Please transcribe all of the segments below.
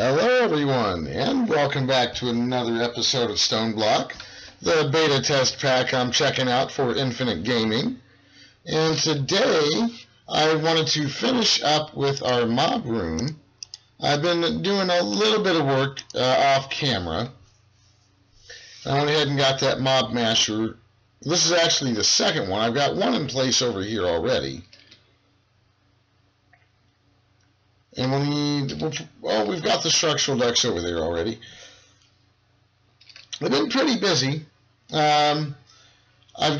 Hello everyone, and welcome back to another episode of StoneBlock, the beta test pack I'm checking out for Infinite Gaming. And today, I wanted to finish up with our mob room. I've been doing a little bit of work off camera. I went ahead and got that mob masher. This is actually the second one. I've got one in place over here already. And we've got the structural ducks over there already. I've been pretty busy. I've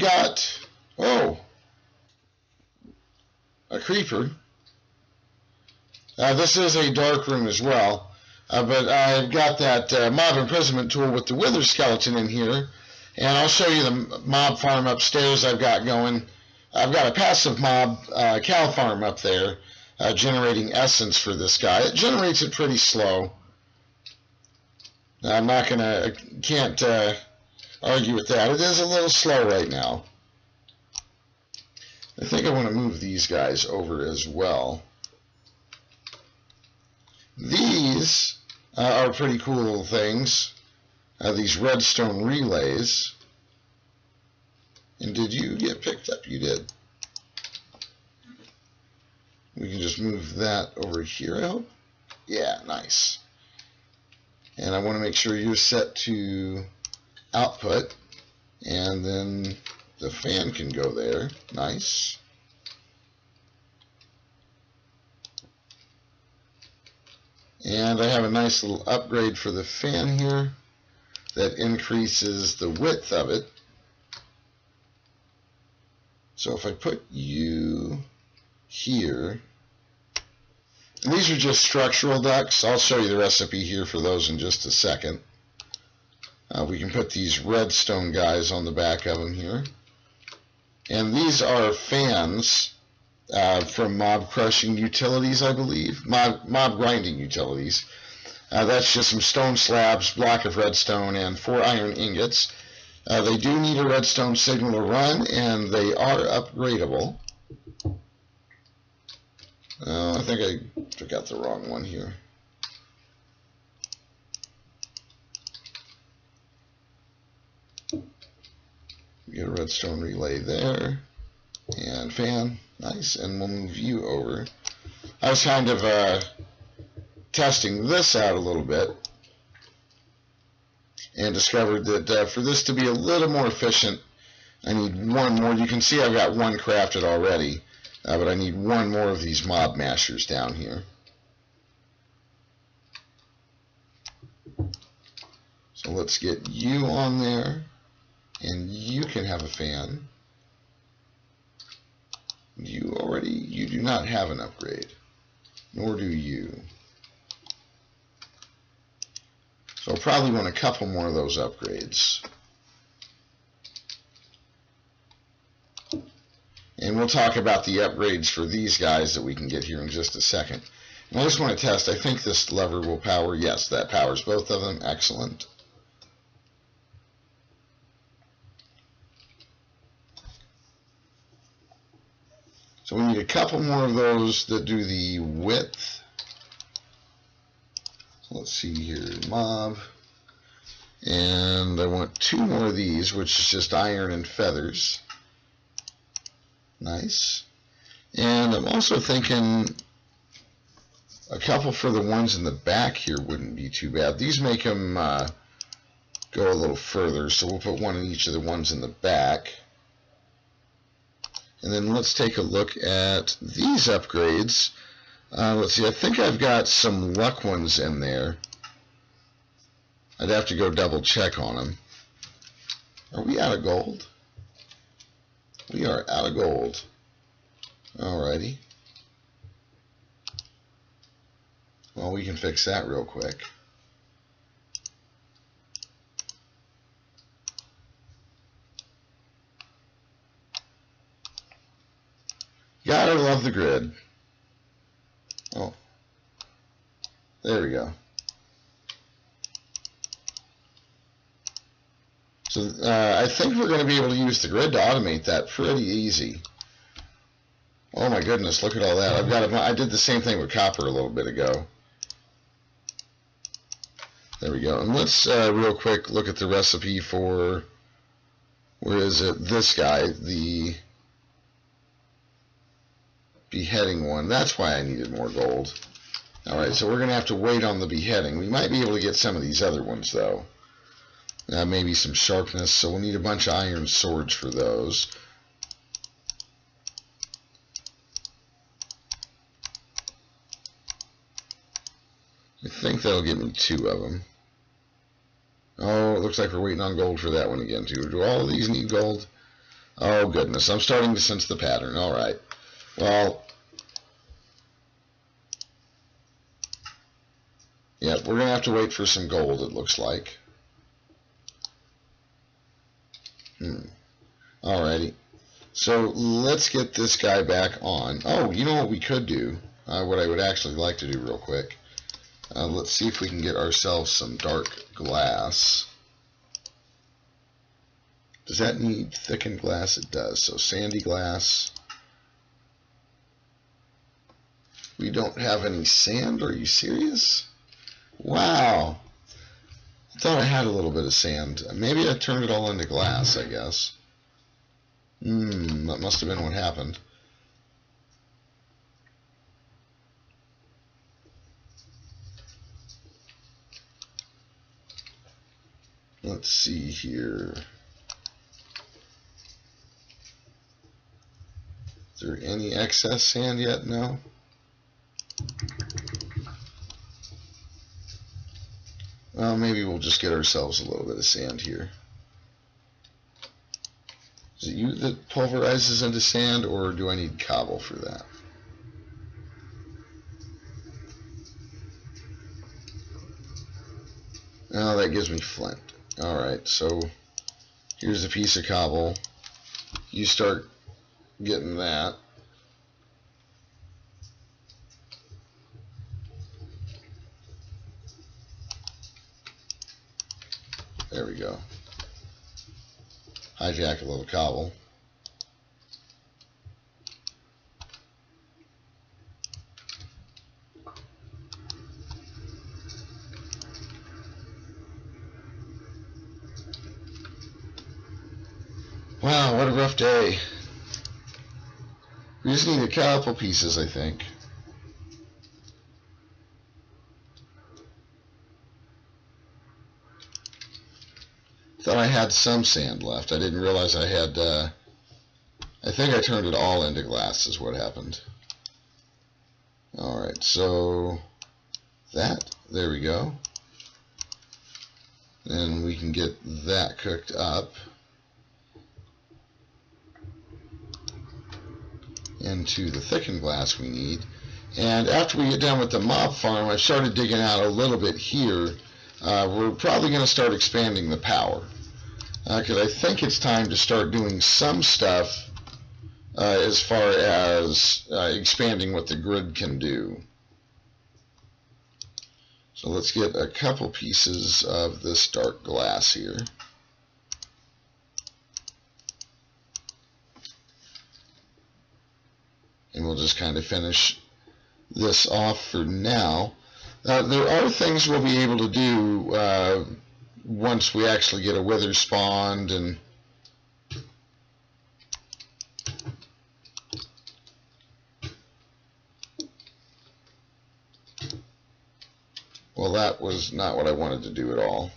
got, a creeper. This is a dark room as well. But I've got that mob imprisonment tool with the wither skeleton in here. And I'll show you the mob farm upstairs I've got going. I've got a passive mob cow farm up there. Generating essence for this guy. It generates it pretty slow. Can't argue with that. It is a little slow right now. I think I want to move these guys over as well. These are pretty cool little things. These redstone relays. And did you get picked up? You did. We can just move that over here, I hope. Yeah, nice. And I want to make sure you're set to output. And then the fan can go there. Nice. And I have a nice little upgrade for the fan here that increases the width of it. So if I put you here, and these are just structural ducts. I'll show you the recipe here for those in just a second. We can put these redstone guys on the back of them here. And these are fans from mob crushing utilities, I believe. Mob grinding utilities. That's just some stone slabs, block of redstone, and 4 iron ingots. They do need a redstone signal to run, and they are upgradable. I think I took out the wrong one here. Get a redstone relay there. And fan. Nice. And we'll move you over. I was kind of testing this out a little bit. And discovered that for this to be a little more efficient, I need one more. You can see I've got one crafted already. But I need one more of these mob mashers down here. So let's get you on there, and you can have a fan. You do not have an upgrade, nor do you. So I'll probably want a couple more of those upgrades. And we'll talk about the upgrades for these guys that we can get here in just a second. And I just want to test, I think this lever will power. Yes, that powers both of them. Excellent. So we need a couple more of those that do the width. So let's see here, mob. And I want 2 more of these, which is just iron and feathers. Nice. And I'm also thinking a couple for the ones in the back here wouldn't be too bad. These make them go a little further, so we'll put one in each of the ones in the back. And then let's take a look at these upgrades. Let's see, I think I've got some luck ones in there. I'd have to go double check on them. Are we out of gold? We are out of gold. Alrighty. Well, we can fix that real quick. Gotta love the grid. Oh. There we go. So I think we're going to be able to use the grid to automate that pretty easy. Oh my goodness, look at all that. I did the same thing with copper a little bit ago. There we go. And let's real quick look at the recipe for, where is it? This guy, the beheading one. That's why I needed more gold. Alright, so we're going to have to wait on the beheading. We might be able to get some of these other ones, though. Maybe some sharpness, so we'll need a bunch of iron swords for those. I think that'll give me 2 of them. Oh, it looks like we're waiting on gold for that one again, too. Do all of these need gold? Oh, goodness. I'm starting to sense the pattern. Alright. Well, yeah, we're going to have to wait for some gold, it looks like. Alrighty. So, let's get this guy back on. Oh, you know what we could do? What I would actually like to do real quick. Let's see if we can get ourselves some dark glass. Does that need thickened glass? It does. So sandy glass. We don't have any sand. Are you serious? Wow. I thought I had a little bit of sand. Maybe I turned it all into glass, I guess. That must have been what happened. Let's see here. Is there any excess sand yet? No. Well, maybe we'll just get ourselves a little bit of sand here. Is it you that pulverizes into sand, or do I need cobble for that? Oh, that gives me flint. Alright, so here's a piece of cobble. You start getting that. There we go. Hijack a little cobble. Wow, what a rough day. We just need a couple pieces, I think. Thought I had some sand left. I didn't realize I had, I think I turned it all into glass is what happened. Alright, so there we go. And we can get that cooked up into the thickened glass we need. And after we get done with the mob farm, I've started digging out a little bit here. We're probably going to start expanding the power, because I think it's time to start doing some stuff as far as expanding what the grid can do. So let's get a couple pieces of this dark glass here. And we'll just kind of finish this off for now. There are things we'll be able to do once we actually get a wither spawned, and well, that was not what I wanted to do at all.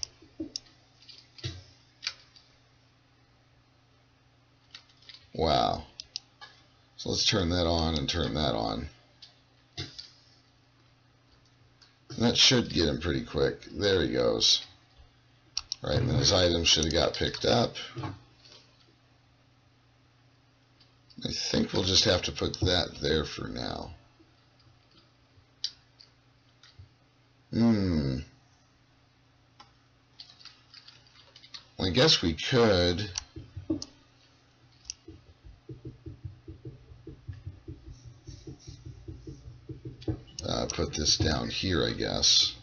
Wow. So let's turn that on and turn that on. And that should get him pretty quick. There he goes. Right, and then his items should have got picked up. I think we'll just have to put that there for now. Well, I guess we could put this down here, I guess.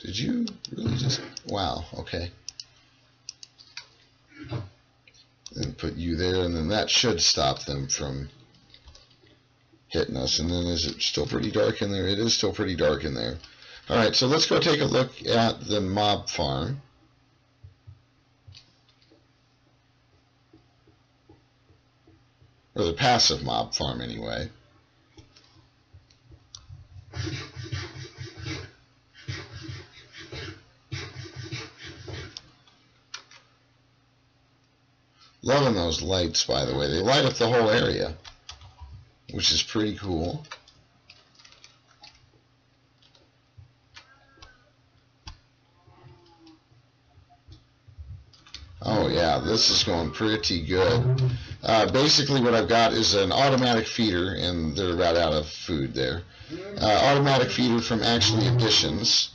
Did you really just... Wow, okay. and put you there, and then that should stop them from hitting us. And then is it still pretty dark in there? It is still pretty dark in there. Alright, so let's go take a look at the mob farm. Or the passive mob farm anyway. Loving those lights, by the way. They light up the whole area, which is pretty cool. Oh yeah, this is going pretty good. Basically what I've got is an automatic feeder, and they're about out of food there. Automatic feeder from actually Additions.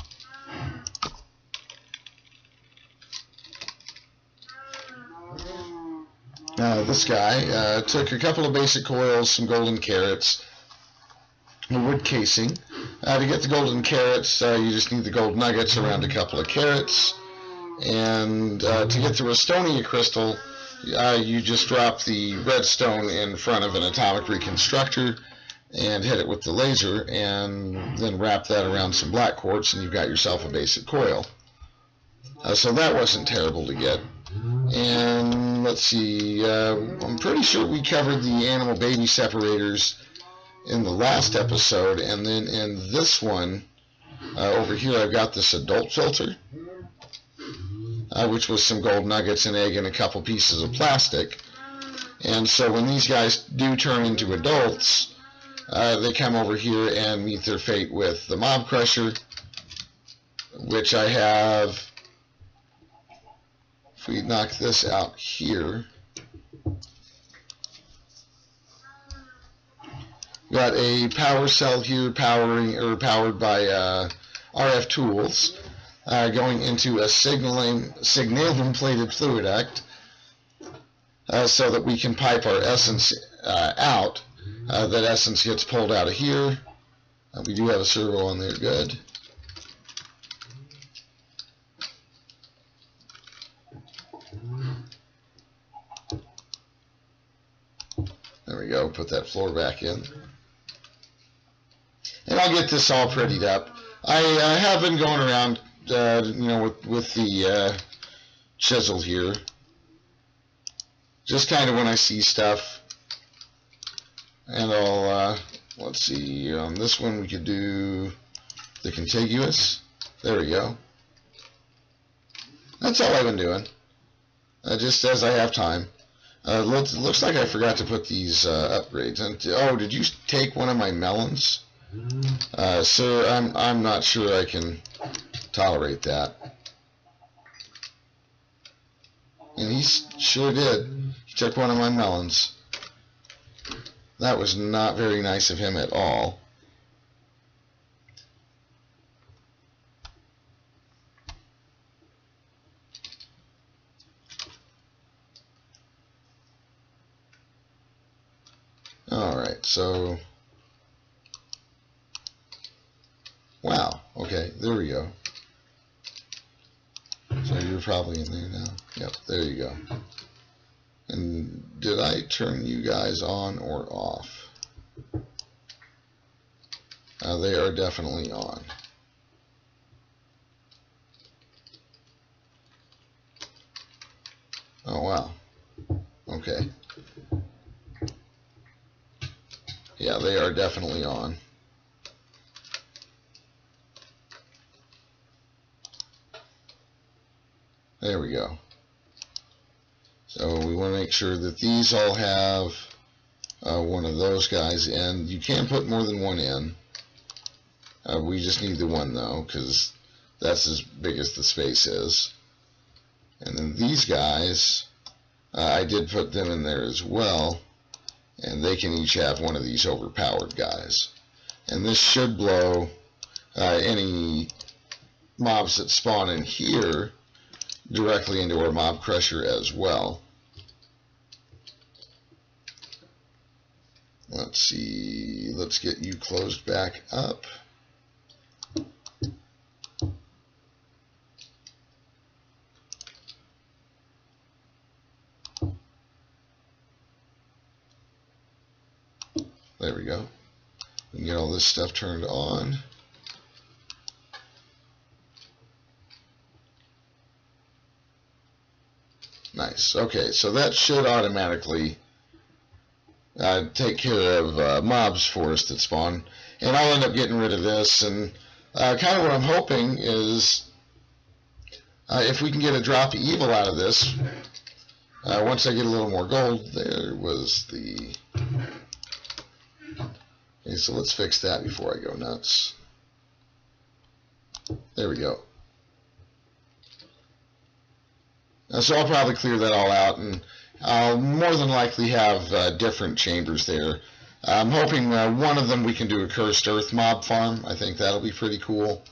This guy took a couple of basic coils, some golden carrots, a wood casing. To get the golden carrots, you just need the gold nuggets around a couple of carrots. And to get the Restonia crystal, you just drop the redstone in front of an atomic reconstructor and hit it with the laser, and then wrap that around some black quartz, and you've got yourself a basic coil. So that wasn't terrible to get. And let's see, I'm pretty sure we covered the animal baby separators in the last episode, and then in this one, over here I've got this adult filter. Which was some gold nuggets, an egg, and a couple pieces of plastic. And so when these guys do turn into adults, they come over here and meet their fate with the mob crusher, which I have. If we knock this out here, got a power cell here powered by RF tools. Going into a signalum plated fluid duct, so that we can pipe our essence out. That essence gets pulled out of here. We do have a servo on there, good. There we go, put that floor back in. And I'll get this all prettied up. I have been going around with the chisel here, just kind of when I see stuff. And I'll let's see, on this one we could do the contiguous. There we go. That's all I've been doing, just as I have time. Looks like I forgot to put these upgrades. And oh, did you take one of my melons? Sir, I'm not sure I can tolerate that. And he sure did. He took one of my melons. That was not very nice of him at all. Alright, so wow, okay, there we go. So you're probably in there now. Yep, there you go. And did I turn you guys on or off? They are definitely on. Oh, wow. Okay. Yeah, they are definitely on. There we go. So we want to make sure that these all have one of those guys in. You can put more than one in. We just need the one though, because that's as big as the space is. And then these guys, I did put them in there as well, and they can each have one of these overpowered guys. And this should blow any mobs that spawn in here directly into our mob crusher as well. Let's see, let's get you closed back up. There we go. We can get all this stuff turned on. Nice. Okay, so that should automatically take care of mobs for us that spawn. And I'll end up getting rid of this. And kind of what I'm hoping is if we can get a drop of evil out of this, once I get a little more gold, there was the... Okay, so let's fix that before I go nuts. There we go. So I'll probably clear that all out, and I'll more than likely have different chambers there. I'm hoping one of them we can do a cursed earth mob farm. I think that'll be pretty cool.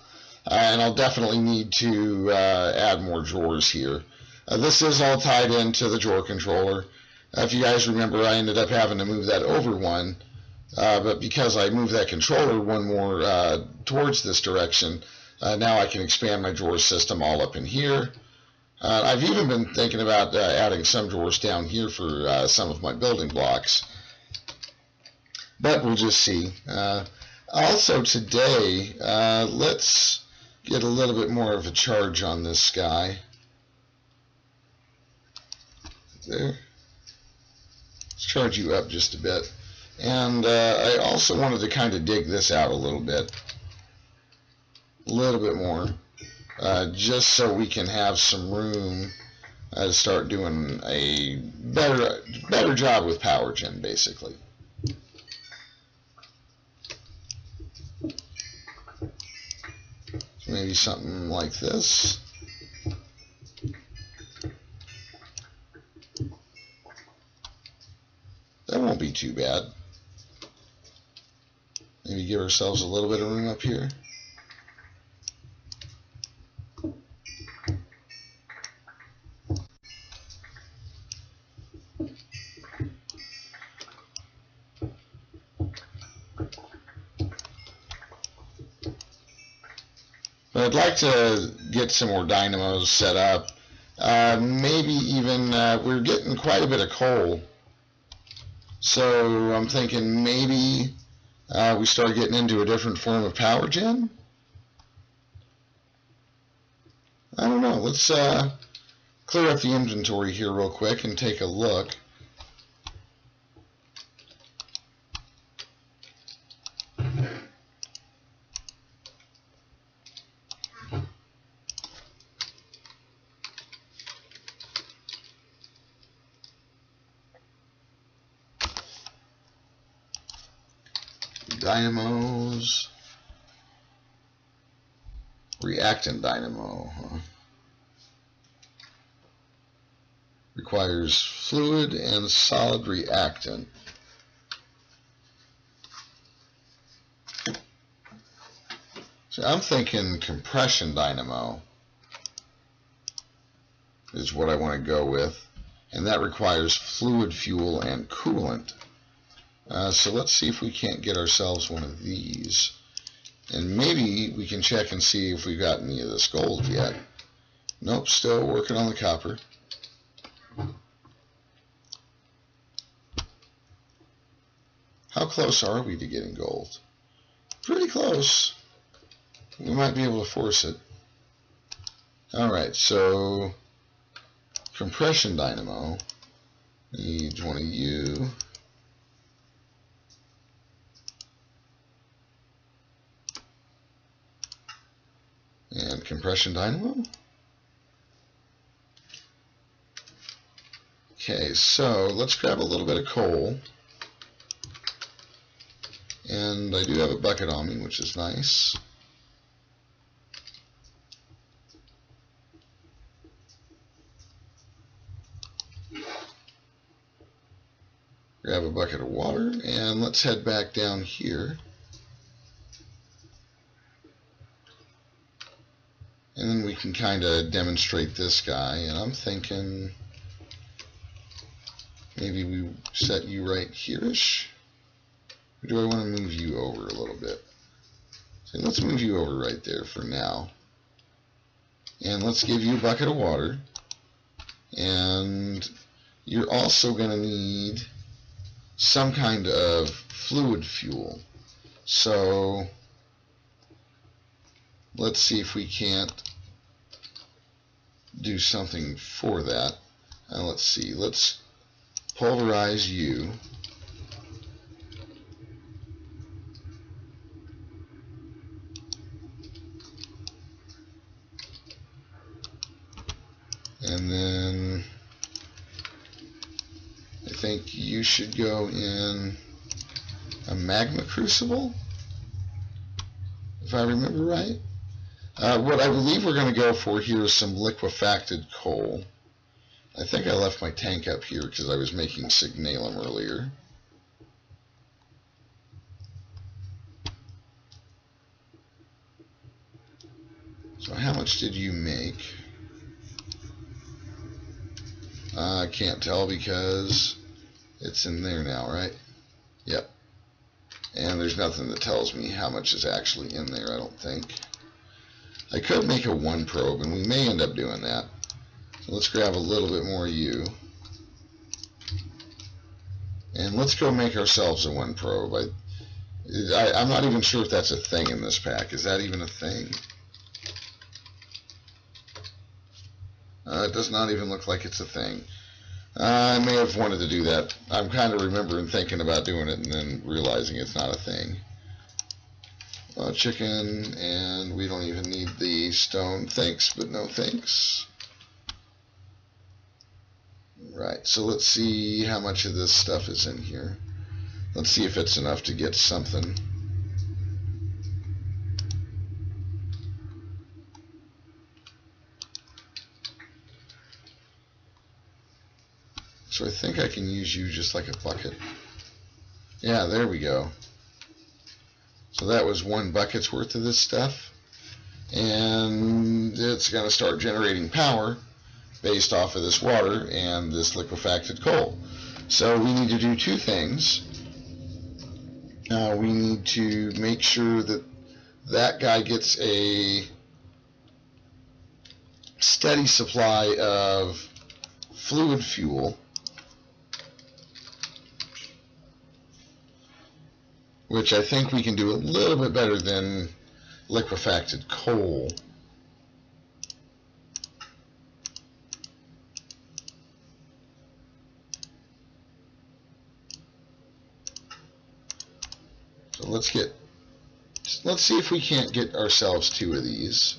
And I'll definitely need to add more drawers here. This is all tied into the drawer controller. If you guys remember, I ended up having to move that over one, but because I moved that controller one more towards this direction, now I can expand my drawer system all up in here. I've even been thinking about adding some drawers down here for some of my building blocks, but we'll just see. Also today, let's get a little bit more of a charge on this guy. There. Let's charge you up just a bit. And I also wanted to kind of dig this out a little bit more. Just so we can have some room to start doing a better job with power gen, basically. So maybe something like this. That won't be too bad. Maybe give ourselves a little bit of room up here. But I'd like to get some more dynamos set up. Maybe even, we're getting quite a bit of coal. So I'm thinking maybe we start getting into a different form of power gen. I don't know. Let's clear up the inventory here real quick and take a look. Dynamos, reactant dynamo, huh? Requires fluid and solid reactant. So I'm thinking compression dynamo is what I want to go with, and that requires fluid fuel and coolant. So let's see if we can't get ourselves one of these. And maybe we can check and see if we've got any of this gold yet. Nope, still working on the copper. How close are we to getting gold? Pretty close. We might be able to force it. Alright, so compression dynamo. Need one of you. And compression dynamo. Okay, so let's grab a little bit of coal. And I do have a bucket on me, which is nice. Grab a bucket of water, and let's head back down here. And then we can kind of demonstrate this guy, and I'm thinking maybe we set you right here-ish. Or do I want to move you over a little bit? So let's move you over right there for now. And let's give you a bucket of water. And you're also going to need some kind of fluid fuel. So let's see if we can't do something for that. Let's see, let's pulverize you. And then I think you should go in a magma crucible, if I remember right. What I believe we're going to go for here is some liquefacted coal. I think I left my tank up here because I was making signalum earlier. So how much did you make? I can't tell because it's in there now, right? Yep. And there's nothing that tells me how much is actually in there, I don't think. I could make a 1 probe, and we may end up doing that. So let's grab a little bit more U. And let's go make ourselves a 1 probe. I'm not even sure if that's a thing in this pack. Is that even a thing? It does not even look like it's a thing. I may have wanted to do that. I'm kind of remembering thinking about doing it and then realizing it's not a thing. Chicken, and we don't even need the stone. Thanks, but no thanks. Right, so let's see how much of this stuff is in here. Let's see if it's enough to get something. So I think I can use you just like a bucket. Yeah, there we go. So that was 1 bucket's worth of this stuff. And it's going to start generating power based off of this water and this liquefacted coal. So we need to do 2 things. We need to make sure that that guy gets a steady supply of fluid fuel, which I think we can do a little bit better than liquefacted coal. So let's see if we can't get ourselves 2 of these.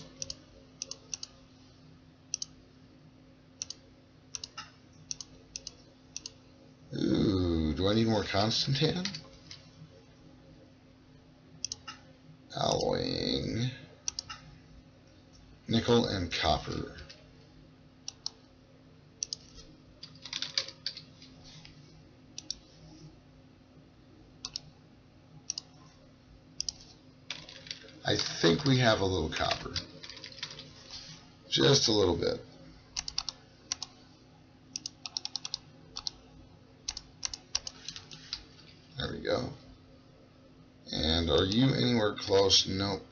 Ooh, do I need more Constantan? Alloying, nickel, and copper. I think we have a little copper. Just a little bit. There we go. And are you anywhere close? Nope.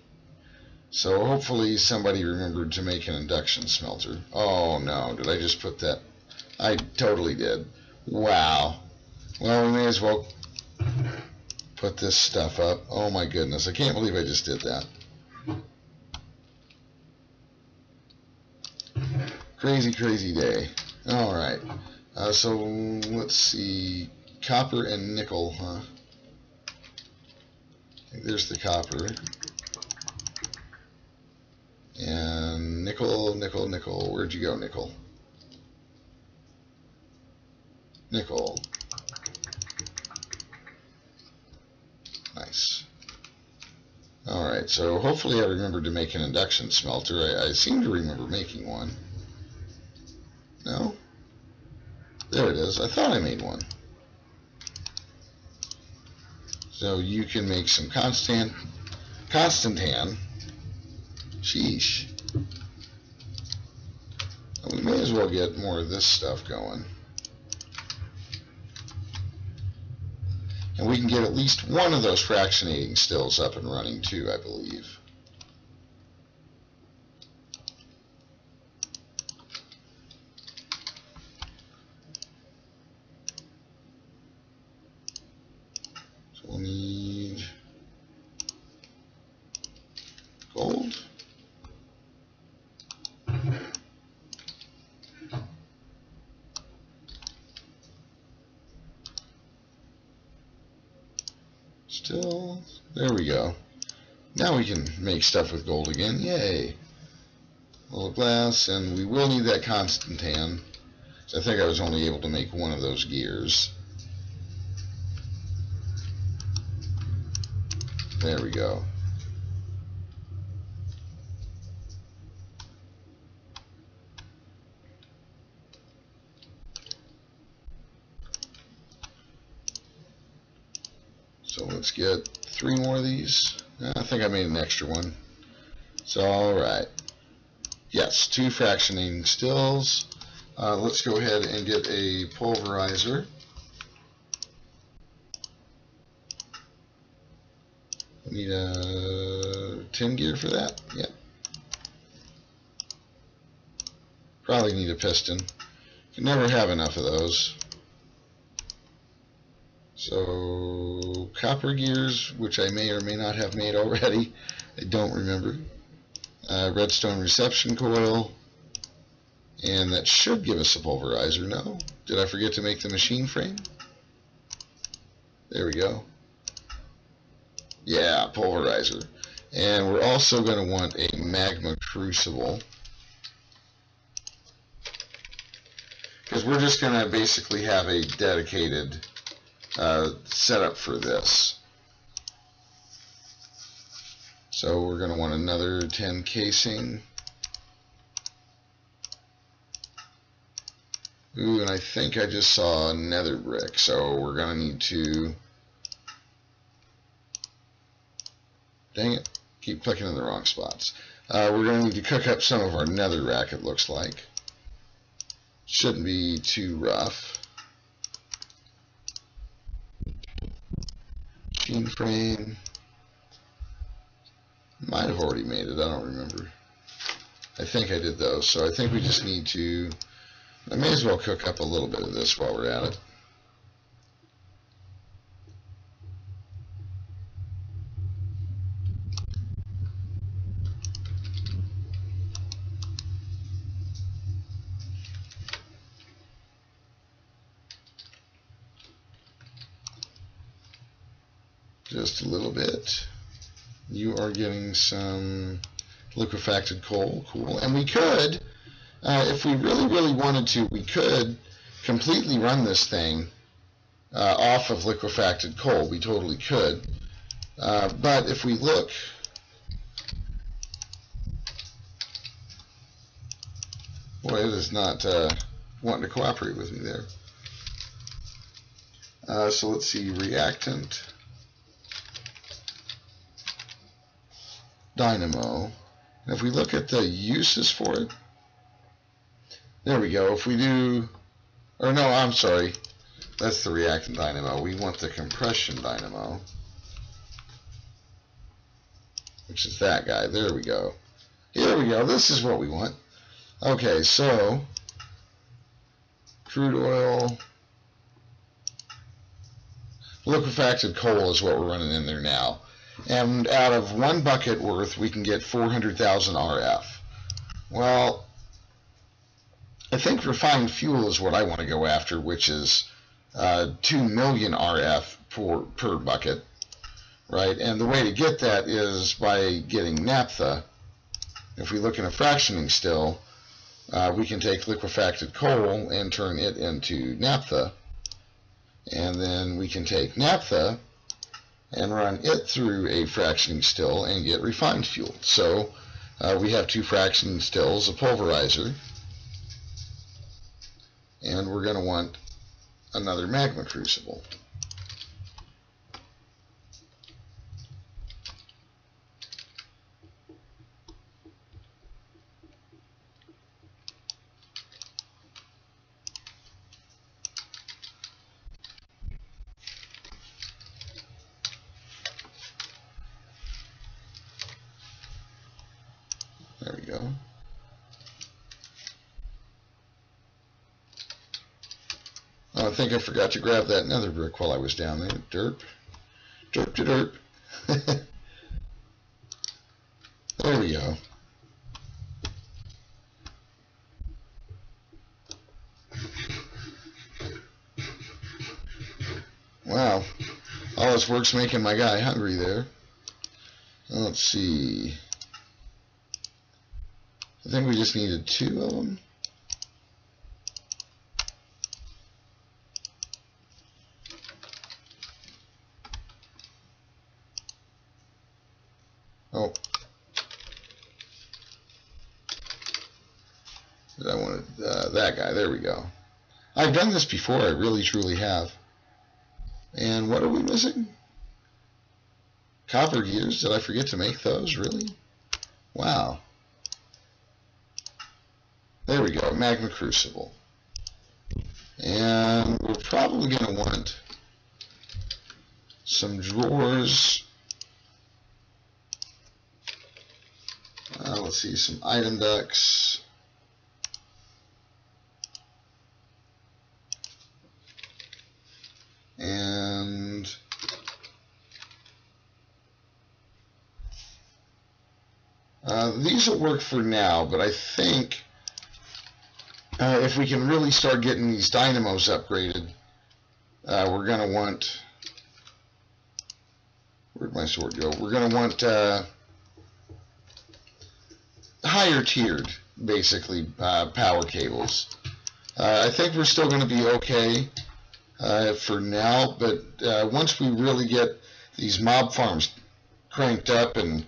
So hopefully somebody remembered to make an induction smelter. Oh no, did I just put that? I totally did. Wow. Well, we may as well put this stuff up. Oh my goodness, I can't believe I just did that. Crazy, crazy day. Alright, so let's see, copper and nickel, huh? There's the copper. And nickel, nickel, nickel. Where'd you go, nickel? Nickel. Nice. Alright, so hopefully I remembered to make an induction smelter. I seem to remember making one. No? There it is. I thought I made one. So you can make some Constantan. Sheesh. We may as well get more of this stuff going. And we can get at least one of those fractionating stills up and running too, I believe. Still, there we go. Now we can make stuff with gold again. Yay! A little glass, and we will need that constant tan. I think I was only able to make one of those gears. There we go. So let's get 3 more of these. I think I made an extra one. So alright. Yes, 2 fractionating stills. Let's go ahead and get a pulverizer. Need a 10 gear for that. Yep. Probably need a piston. Can never have enough of those. So copper gears, which I may or may not have made already. I don't remember. Redstone reception coil. And that should give us a pulverizer. No? Did I forget to make the machine frame? There we go. Yeah, pulverizer. And we're also going to want a magma crucible. Because we're just going to basically have a dedicated setup for this. So we're going to want another 10 casing. Ooh, and I think I just saw a nether brick, so we're going to need to... Dang it, keep clicking in the wrong spots. We're going to need to cook up some of our netherrack, it looks like. Shouldn't be too rough. Machine frame. Might have already made it, I don't remember. I think I did those, so I think we just need to... I may as well cook up a little bit of this while we're at it. Just a little bit. You are getting some liquefacted coal. Cool. And we could, if we really wanted to, we could completely run this thing off of liquefacted coal. We totally could. But if we look, boy, it is not wanting to cooperate with me there. So let's see, reactant. Dynamo. And if we look at the uses for it, there we go. If we do, or no, I'm sorry, that's the reactant dynamo. We want the compression dynamo, which is that guy. There we go. Here we go. This is what we want. Okay, so crude oil, liquefacted coal is what we're running in there now. And out of 1 bucket worth, we can get 400,000 RF. Well, I think refined fuel is what I want to go after, which is 2 million RF per bucket, right? And the way to get that is by getting naphtha. If we look in a fractioning still, we can take liquefacted coal and turn it into naphtha. And then we can take naphtha and run it through a fractioning still and get refined fuel. So we have 2 fractioning stills, a pulverizer, and we're going to want another magma crucible. There we go. Oh, I think I forgot to grab that nether brick while I was down there. Derp. Derp to derp. There we go. Wow. All this work's making my guy hungry there. Let's see. I think we just needed 2 of them. Oh. I wanted that guy. There we go. I've done this before. I really, truly have. And what are we missing? Copper gears. Did I forget to make those? Really? Wow. There we go. Magma crucible. And we're probably going to want some drawers. Let's see, some item ducts. And these will work for now, but I think if we can really start getting these dynamos upgraded, we're going to want, where'd my sword go? We're going to want higher tiered, basically, power cables. I think we're still going to be okay for now, but once we really get these mob farms cranked up and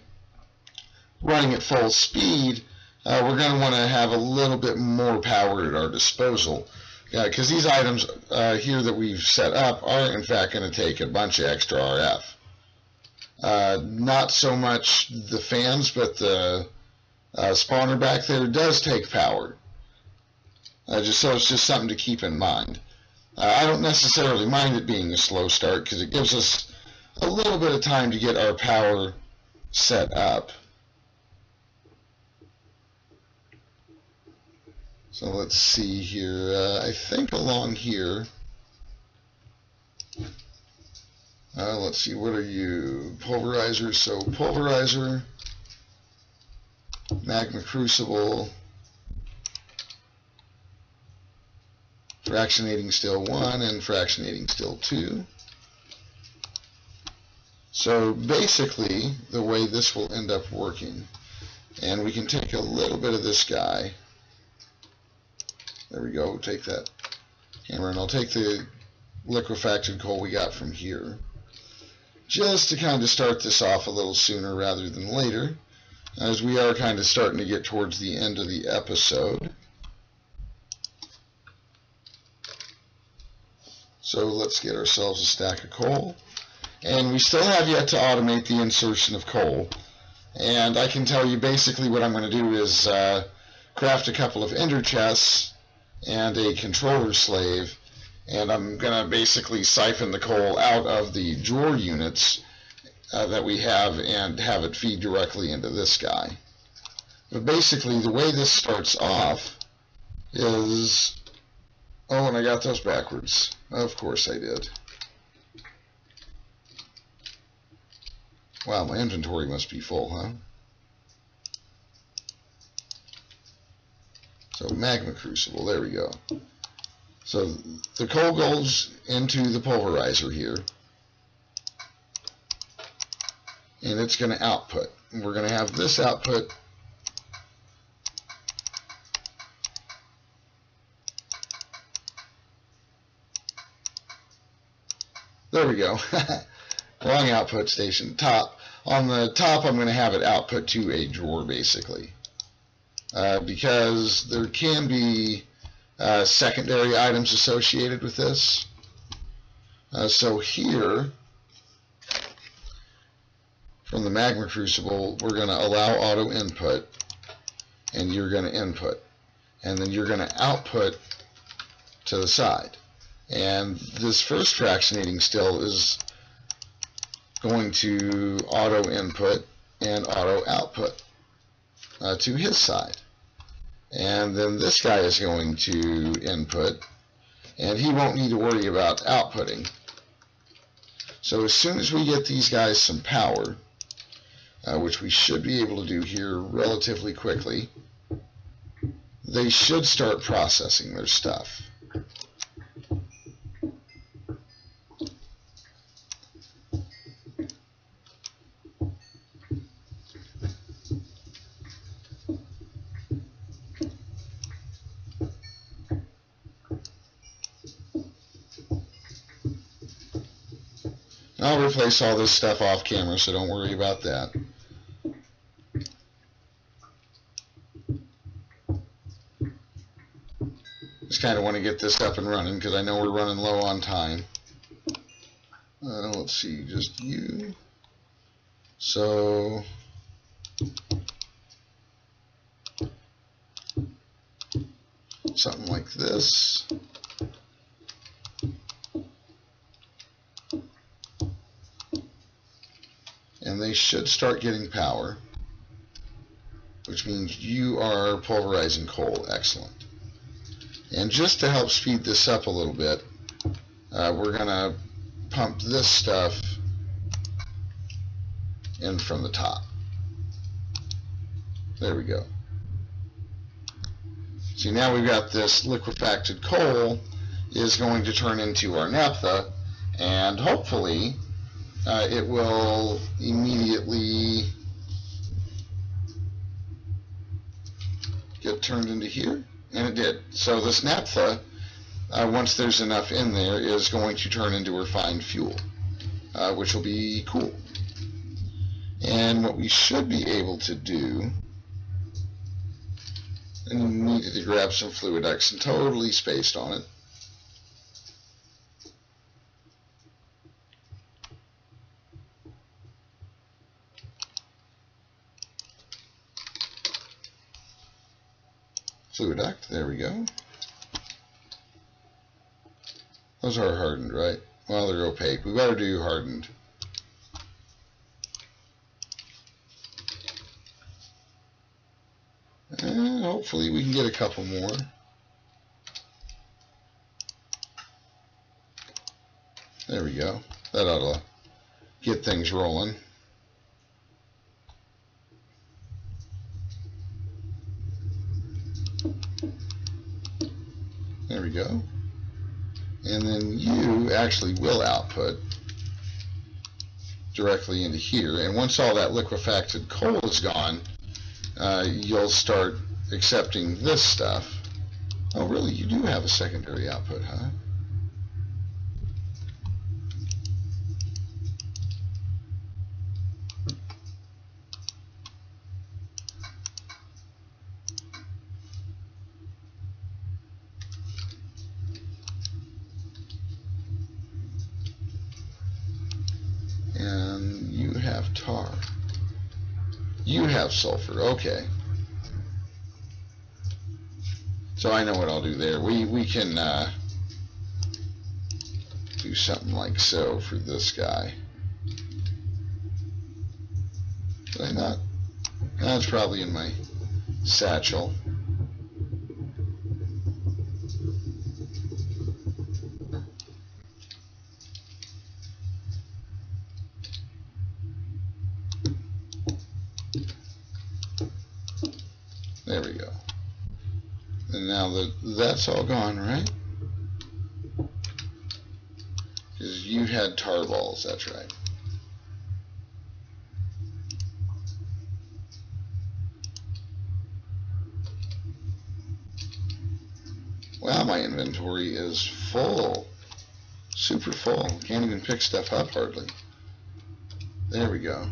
running at full speed, we're going to want to have a little bit more power at our disposal, because these items here that we've set up are in fact going to take a bunch of extra RF. Not so much the fans, but the spawner back there does take power. So it's just something to keep in mind. I don't necessarily mind it being a slow start because it gives us a little bit of time to get our power set up. So let's see here. I think along here, let's see, what are you? Pulverizer. So pulverizer, magma crucible, fractionating still 1 and fractionating still 2. So basically the way this will end up working, and we can take a little bit of this guy, there we go, take that camera, and I'll take the liquefaction coal we got from here, just to kind of start this off a little sooner rather than later, as we are kind of starting to get towards the end of the episode. So let's get ourselves a stack of coal. And we still have yet to automate the insertion of coal. And I can tell you basically what I'm going to do is craft a couple of ender chests and a controller slave. And I'm going to basically siphon the coal out of the drawer units that we have and have it feed directly into this guy. But basically the way this starts off is... Oh, and I got those backwards. Of course I did. Wow, my inventory must be full, huh? So magma crucible, there we go. So the coal goes into the pulverizer here, and it's going to output. And we're going to have this output there we go. Wrong output station. Top. On the top, I'm going to have it output to a drawer, basically. Because there can be secondary items associated with this. So here, from the magma crucible, we're going to allow auto input, and you're going to input. And then you're going to output to the side. And this first fractionating still is going to auto input and auto output to his side. And then this guy is going to input, and he won't need to worry about outputting. So as soon as we get these guys some power, which we should be able to do here relatively quickly, they should start processing their stuff. I'll replace all this stuff off camera, so don't worry about that. Just kind of want to get this up and running because I know we're running low on time. Let's see, just you. So something like this. And they should start getting power, which means you are pulverizing coal. Excellent. And just to help speed this up a little bit, we're going to pump this stuff in from the top. There we go. See, now we've got this liquefacted coal is going to turn into our naphtha, and hopefully it will immediately get turned into here, and it did. So this naphtha, once there's enough in there, is going to turn into refined fuel, which will be cool. And what we should be able to do, and needed to grab some Fluidex and totally spaced on it. Fluiduct, there we go. Those are hardened, right? Well, they're opaque. We better do hardened. And hopefully we can get a couple more. There we go. That ought to get things rolling. There we go. And then you actually will output directly into here. And once all that liquefacted coal is gone, you'll start accepting this stuff. Oh, really? You do have a secondary output, huh? And you have tar. You have sulfur. Okay. So I know what I'll do there. We can do something like so for this guy. Did I not? That's probably in my satchel. There we go. And now that that's all gone, right? Because you had tar balls, that's right. Wow, my inventory is full. Super full. Can't even pick stuff up hardly. There we go.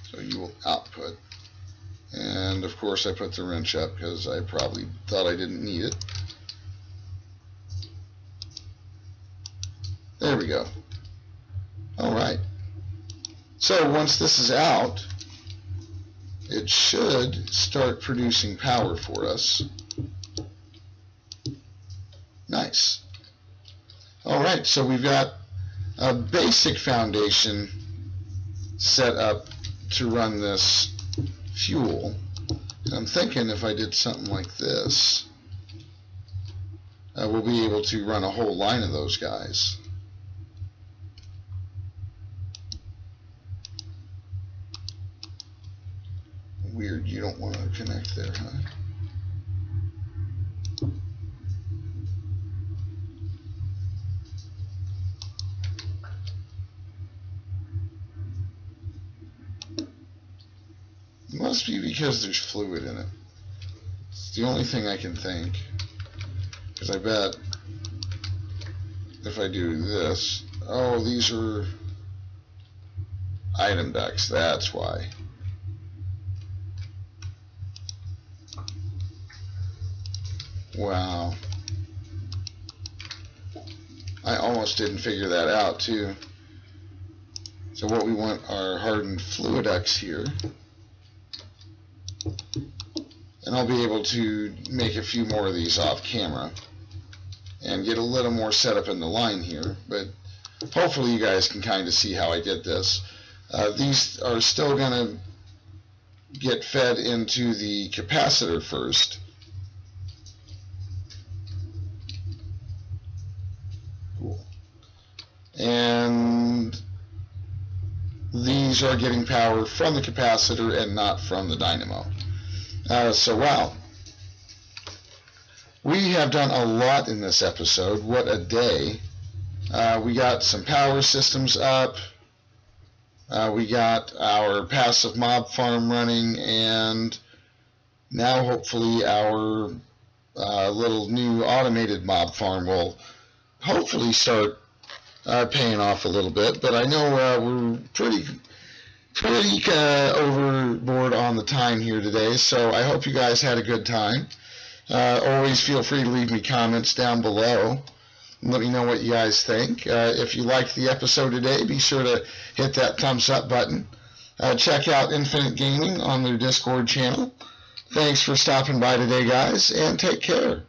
So you will output. And of course I put the wrench up because I probably thought I didn't need it. There we go. Alright. So once this is out, it should start producing power for us. Nice. Alright, so we've got a basic foundation set up to run this fuel. And I'm thinking if I did something like this, we'll be able to run a whole line of those guys. Weird, you don't want to connect there, huh? It must be because there's fluid in it. It's the only thing I can think. Because I bet if I do this, oh, these are item decks, that's why. Wow. I almost didn't figure that out too. So what we want are hardened Fluidex here. And I'll be able to make a few more of these off camera and get a little more set up in the line here, but hopefully you guys can kind of see how I did this. These are still going to get fed into the capacitor first. Cool. And these are getting power from the capacitor and not from the dynamo. So wow, we have done a lot in this episode. What a day. We got some power systems up. We got our passive mob farm running, and now hopefully our little new automated mob farm will hopefully start paying off a little bit. But I know we're pretty overboard on the time here today, so I hope you guys had a good time. Always feel free to leave me comments down below. Let me know what you guys think. If you liked the episode today, be sure to hit that thumbs up button. Check out NFINIT Gaming on their Discord channel. Thanks for stopping by today, guys, and take care.